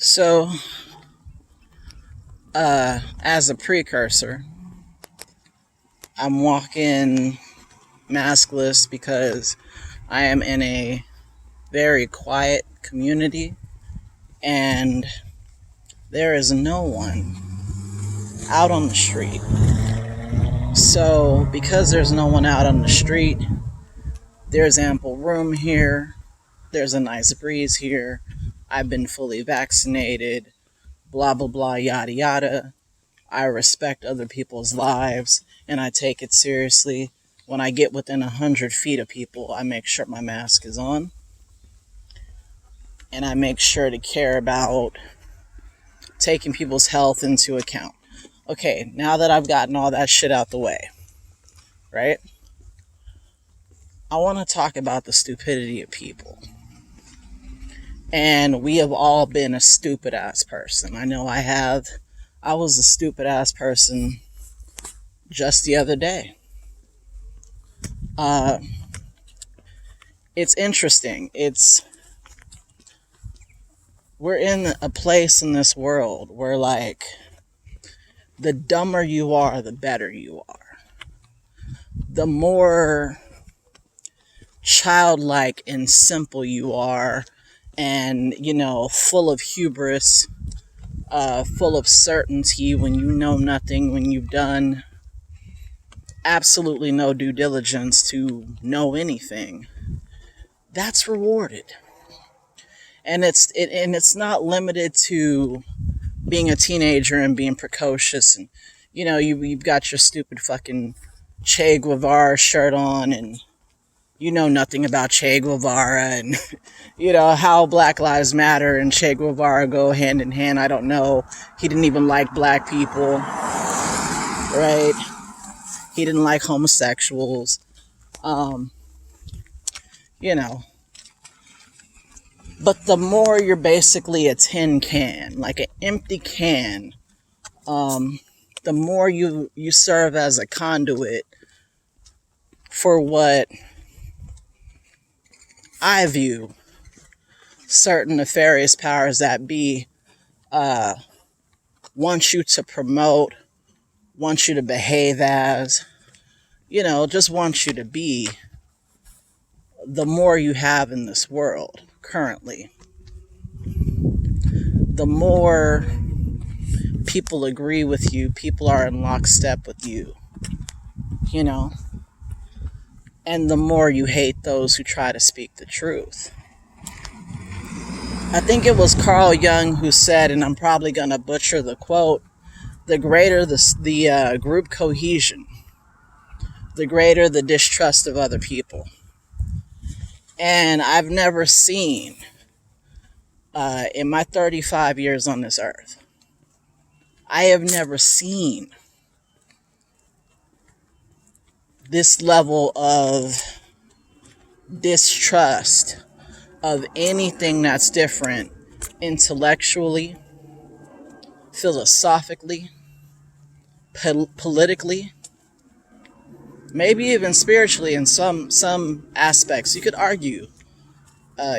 So, as a precursor, I'm walking maskless because I am in a very quiet community and there is no one out on the street. So, because there's no one out on the street, there's ample room here, there's a nice breeze here, I've been fully vaccinated, blah blah blah, yada yada. I respect other people's lives and I take it seriously. When I get within 100 feet of people, I make sure my mask is on. And I make sure to care about taking people's health into account. Okay, now that I've gotten all that shit out the way, right? I want to talk about the stupidity of people. And we have all been a stupid ass person. I know I have. I was a stupid ass person just the other day. It's interesting. We're in a place in this world where, like, the dumber you are, the better you are. The more childlike and simple you are, and, full of hubris, full of certainty when you know nothing, when you've done absolutely no due diligence to know anything, that's rewarded. And it's not limited to being a teenager and being precocious, and you've got your stupid fucking Che Guevara shirt on, and you know nothing about Che Guevara, and how Black Lives Matter and Che Guevara go hand in hand. I don't know. He didn't even like black people, right? He didn't like homosexuals. But the more you're basically a tin can, like an empty can, the more you serve as a conduit for what I view certain nefarious powers that be want you to promote, want you to behave as, just want you to be. The more you have in this world currently, the more people agree with you, people are in lockstep with you, and the more you hate those who try to speak the truth. I think it was Carl Jung who said, and I'm probably going to butcher the quote, the greater the group cohesion, the greater the distrust of other people. And I've never seen, in my 35 years on this earth, I have never seen this level of distrust of anything that's different intellectually, philosophically, politically, maybe even spiritually in some aspects. You could argue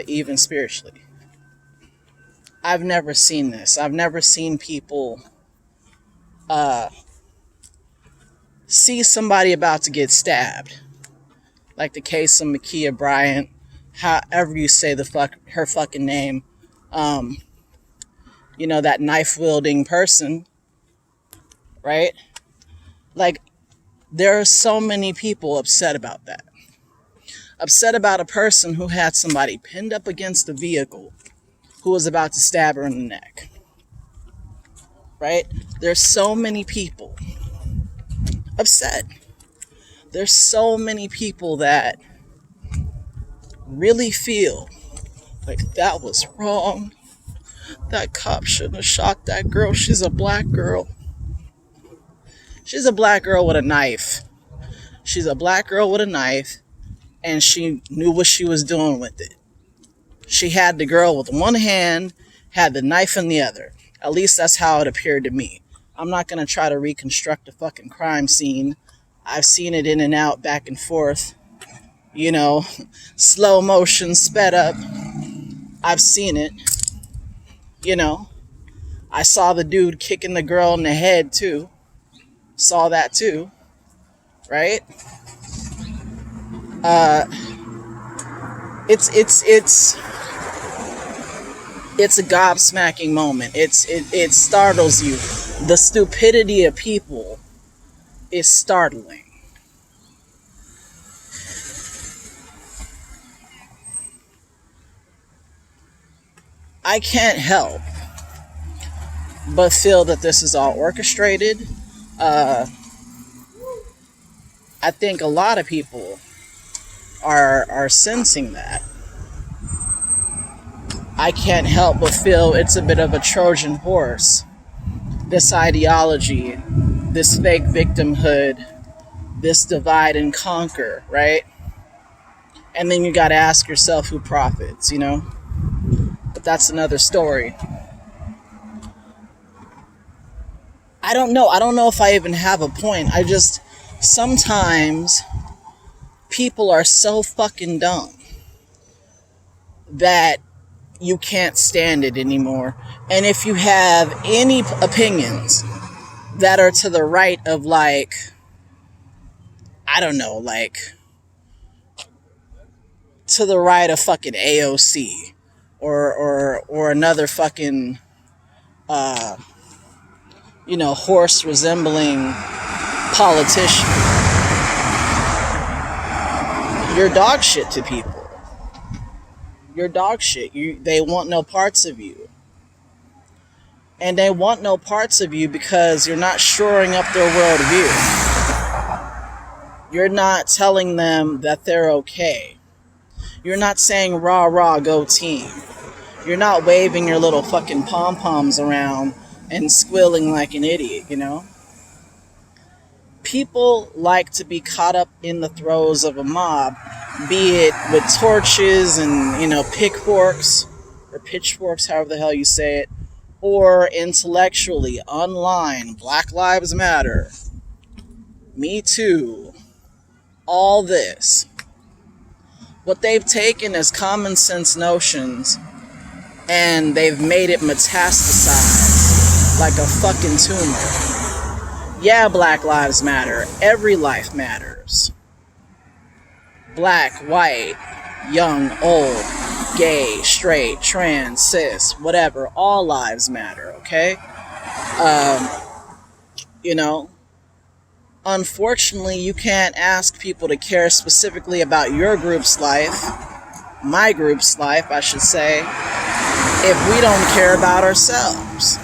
even spiritually. I've never seen this. I've never seen people see somebody about to get stabbed, like the case of Bryant, however you say her fucking name, that knife wielding person, right? Like, there are so many people upset about that. Upset about a person who had somebody pinned up against a vehicle who was about to stab her in the neck. Right? There's so many people upset. There's so many people that really feel like that was wrong. That cop shouldn't have shot that girl. She's a black girl. She's a black girl with a knife. She's a black girl with a knife, and she knew what she was doing with it. She had the girl with one hand, had the knife in the other. At least that's how it appeared to me. I'm not going to try to reconstruct a fucking crime scene. I've seen it in and out, back and forth. Slow motion, sped up. I've seen it. I saw the dude kicking the girl in the head too. Saw that too, right? Uh, it's it's a gobsmacking moment. It startles you. The stupidity of people is startling. I can't help but feel that this is all orchestrated. Uh, I think a lot of people are sensing that. I can't help but feel it's a bit of a Trojan horse. This ideology, this fake victimhood, this divide and conquer, right? And then you got to ask yourself who profits, you know? But that's another story. I don't know. I don't know if I even have a point. I just, sometimes people are so fucking dumb that you can't stand it anymore. And if you have any opinions that are to the right of, like, I don't know, like, to the right of fucking AOC or another fucking horse resembling politician, you're dog shit to people. You're dog shit. They want no parts of you. And they want no parts of you because you're not shoring up their worldview. You're not telling them that they're okay. You're not saying rah rah go team. You're not waving your little fucking pom-poms around and squealing like an idiot, you know? People like to be caught up in the throes of a mob, be it with torches and, pitchforks, however the hell you say it, or intellectually, online, Black Lives Matter, Me Too, all this. What they've taken as common sense notions and they've made it metastasize like a fucking tumor. Yeah, Black Lives Matter. Every life matters. Black, white, young, old, gay, straight, trans, cis, whatever. All lives matter, okay? Unfortunately, you can't ask people to care specifically about your group's life, my group's life, I should say, if we don't care about ourselves.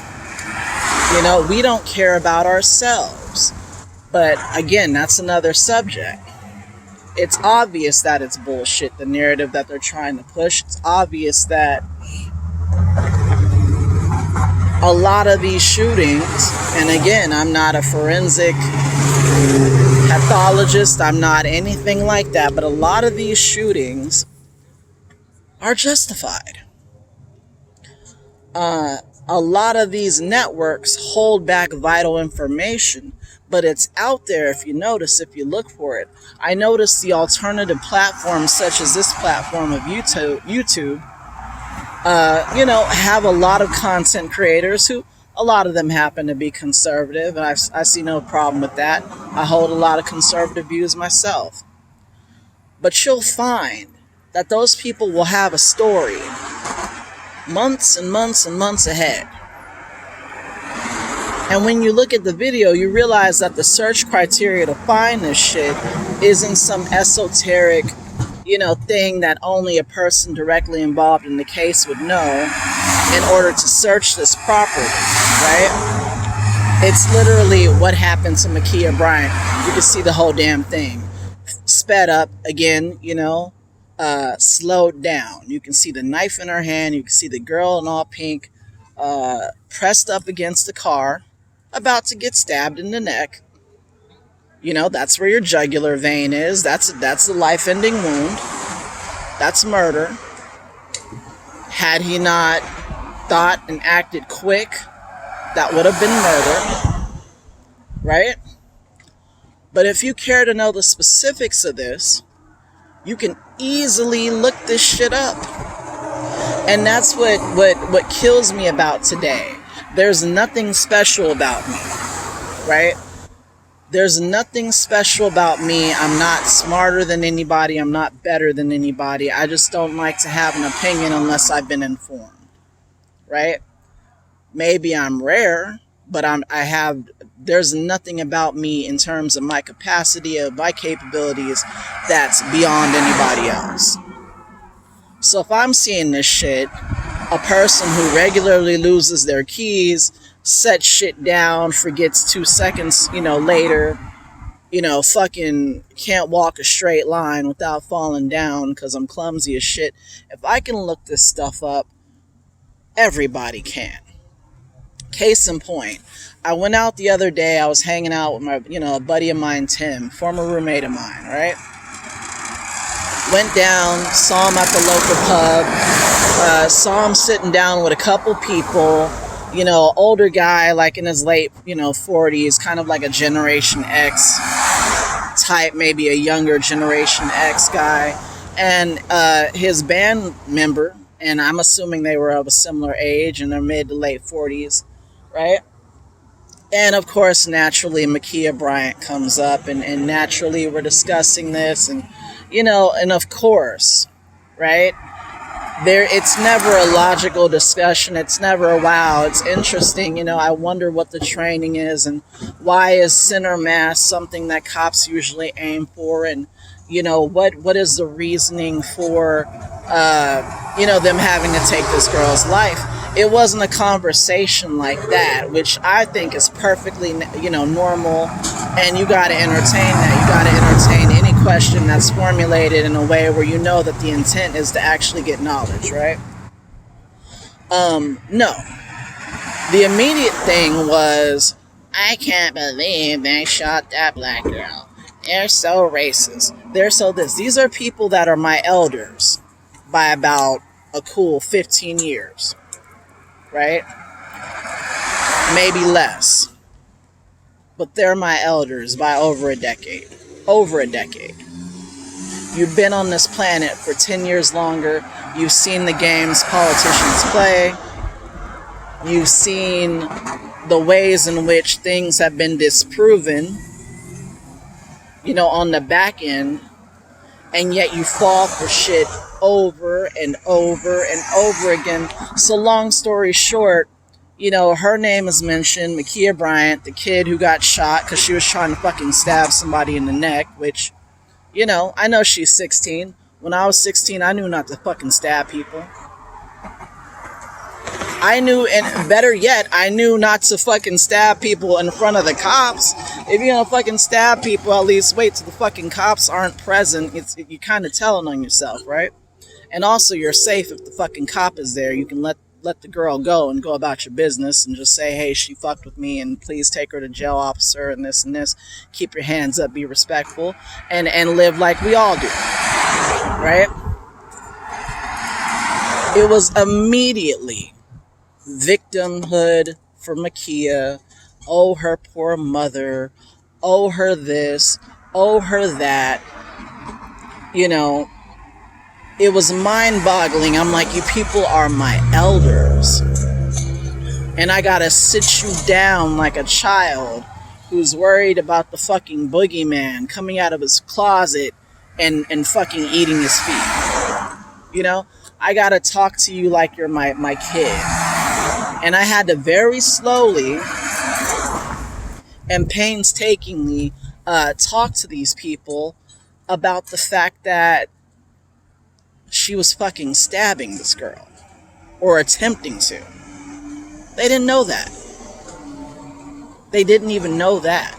We don't care about ourselves. But again, that's another subject. It's obvious that it's bullshit, the narrative that they're trying to push. It's obvious that a lot of these shootings, and again, I'm not a forensic pathologist, I'm not anything like that, but a lot of these shootings are justified. A lot of these networks hold back vital information, but it's out there if you notice, if you look for it. I noticed the alternative platforms such as this platform of YouTube, have a lot of content creators who, a lot of them happen to be conservative, and I see no problem with that. I hold a lot of conservative views myself. But you'll find that those people will have a story months and months and months ahead. And when you look at the video, you realize that the search criteria to find this shit isn't some esoteric, thing that only a person directly involved in the case would know in order to search this properly, right? It's literally what happened to Ma'Khia Bryant. You can see the whole damn thing. Sped up, again, slowed down. You can see the knife in her hand. You can see the girl in all pink pressed up against the car, about to get stabbed in the neck. That's where your jugular vein is. That's the life-ending wound. That's murder. Had he not thought and acted quick, that would have been murder. Right? But if you care to know the specifics of this, you can easily look this shit up. And that's what kills me about today. There's nothing special about me, right? There's nothing special about me. I'm not smarter than anybody. I'm not better than anybody. I just don't like to have an opinion unless I've been informed, right? Maybe I'm rare, but there's nothing about me in terms of my capacity, of my capabilities, that's beyond anybody else. So if I'm seeing this shit, a person who regularly loses their keys, sets shit down, forgets 2 seconds, later, fucking can't walk a straight line without falling down because I'm clumsy as shit. If I can look this stuff up, everybody can. Case in point, I went out the other day, I was hanging out with my, a buddy of mine, Tim, former roommate of mine, right? Went down, saw him at the local pub, saw him sitting down with a couple people, older guy, like in his late, 40s, kind of like a Generation X type, maybe a younger Generation X guy, and his band member, and I'm assuming they were of a similar age, in their mid to late 40s, right? And of course, naturally, Makia Bryant comes up, and naturally we're discussing this, and and of course, right? It's never a logical discussion. It's never a wow. It's interesting. I wonder what the training is, and why is center mass something that cops usually aim for, and what is the reasoning for them having to take this girl's life. It wasn't a conversation like that, which I think is perfectly normal, and you got to entertain that. You got to entertain any question that's formulated in a way where that the intent is to actually get knowledge, right? No. The immediate thing was, I can't believe they shot that black girl. They're so racist. They're so this. These are people that are my elders by about a cool 15 years, right? Maybe less. But they're my elders by over a decade. Over a decade. You've been on this planet for 10 years longer. You've seen the games politicians play. You've seen the ways in which things have been disproven, on the back end, and yet you fall for shit over and over and over again. So long story short, her name is mentioned, Makia Bryant, the kid who got shot because she was trying to fucking stab somebody in the neck, which, I know she's 16. When I was 16, I knew not to fucking stab people. I knew, and better yet, I knew not to fucking stab people in front of the cops. If you're gonna fucking stab people, at least wait till the fucking cops aren't present. You're kind of telling on yourself, right? And also, you're safe if the fucking cop is there. You can let the girl go and go about your business and just say, hey, she fucked with me, and please take her to jail, officer, and this and this. Keep your hands up, be respectful, and live like we all do, right? It was immediately victimhood for Makia. Oh, her poor mother. Oh, her this. Oh, her that. It was mind-boggling. I'm like, you people are my elders. And I gotta sit you down like a child who's worried about the fucking boogeyman coming out of his closet and fucking eating his feet. I gotta talk to you like you're my kid. And I had to very slowly and painstakingly talk to these people about the fact that she was fucking stabbing this girl. Or attempting to. They didn't know that. They didn't even know that.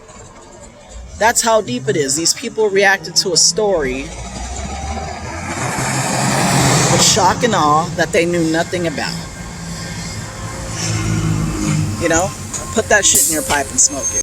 That's how deep it is. These people reacted to a story with shock and awe that they knew nothing about. Put that shit in your pipe and smoke it.